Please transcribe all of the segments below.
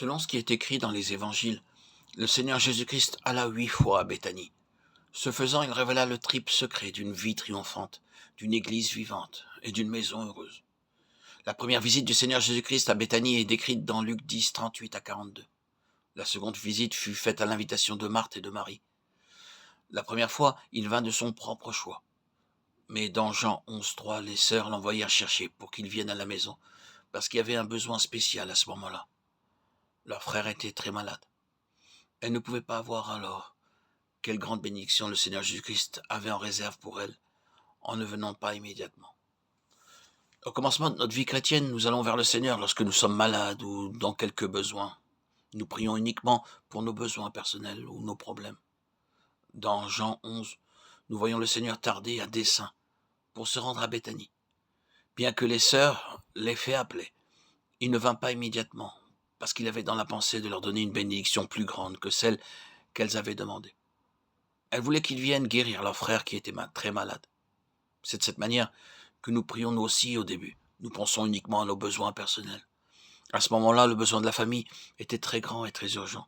Selon ce qui est écrit dans les évangiles, le Seigneur Jésus-Christ alla 8 fois à Béthanie. Ce faisant, il révéla le triple secret d'une vie triomphante, d'une église vivante et d'une maison heureuse. La première visite du Seigneur Jésus-Christ à Béthanie est décrite dans Luc 10, 38 à 42. La seconde visite fut faite à l'invitation de Marthe et de Marie. La première fois, il vint de son propre choix. Mais dans Jean 11, 3, les sœurs l'envoyèrent chercher pour qu'il vienne à la maison, parce qu'il y avait un besoin spécial à ce moment-là. Leur frère était très malade. Elles ne pouvaient pas voir alors quelle grande bénédiction le Seigneur Jésus-Christ avait en réserve pour elles, en ne venant pas immédiatement. Au commencement de notre vie chrétienne, nous allons vers le Seigneur lorsque nous sommes malades ou dans quelques besoins. Nous prions uniquement pour nos besoins personnels ou nos problèmes. Dans Jean 11, nous voyons le Seigneur tarder à dessein pour se rendre à Béthanie. Bien que les sœurs l'aient fait appeler, il ne vint pas immédiatement, parce qu'il avait dans la pensée de leur donner une bénédiction plus grande que celle qu'elles avaient demandée. Elles voulaient qu'il vienne guérir leur frère qui était très malade. C'est de cette manière que nous prions nous aussi au début. Nous pensons uniquement à nos besoins personnels. À ce moment-là, le besoin de la famille était très grand et très urgent.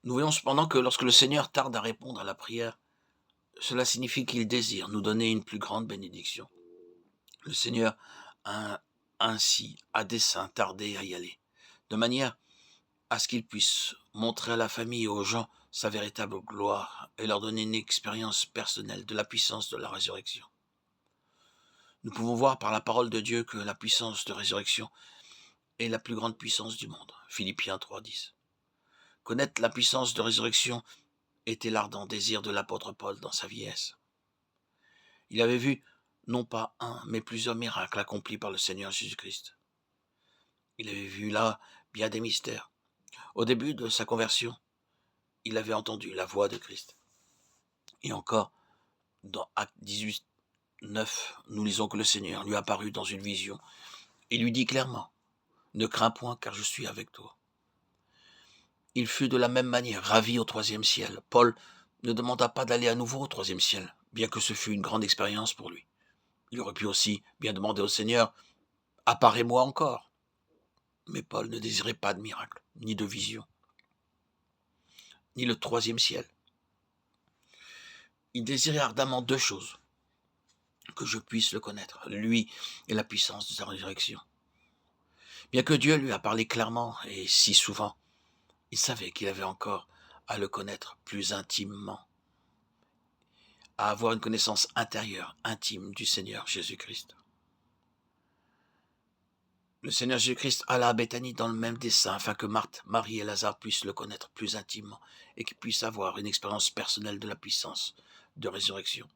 Nous voyons cependant que lorsque le Seigneur tarde à répondre à la prière, cela signifie qu'il désire nous donner une plus grande bénédiction. Le Seigneur a ainsi à dessein tardé à y aller, de manière à ce qu'il puisse montrer à la famille et aux gens sa véritable gloire et leur donner une expérience personnelle de la puissance de la résurrection. Nous pouvons voir par la parole de Dieu que la puissance de résurrection est la plus grande puissance du monde. Philippiens 3,10. Connaître la puissance de résurrection était l'ardent désir de l'apôtre Paul dans sa vieillesse. Il avait vu non pas un, mais plusieurs miracles accomplis par le Seigneur Jésus-Christ. Il avait vu là bien des mystères. Au début de sa conversion, il avait entendu la voix de Christ. Et encore, dans Actes 18, 9, nous lisons que le Seigneur lui apparut dans une vision et lui dit clairement « Ne crains point, car je suis avec toi. » Il fut de la même manière ravi au 3e ciel. Paul ne demanda pas d'aller à nouveau au 3e ciel, bien que ce fût une grande expérience pour lui. Il aurait pu aussi bien demander au Seigneur « Apparais-moi encore ». Mais Paul ne désirait pas de miracle, ni de vision, ni le 3e ciel. Il désirait ardemment 2 choses, que je puisse le connaître, lui et la puissance de sa résurrection. Bien que Dieu lui a parlé clairement et si souvent, il savait qu'il avait encore à le connaître plus intimement, à avoir une connaissance intérieure, intime du Seigneur Jésus-Christ. Le Seigneur Jésus-Christ alla à Béthanie dans le même dessein, afin que Marthe, Marie et Lazare puissent le connaître plus intimement et qu'ils puissent avoir une expérience personnelle de la puissance de résurrection.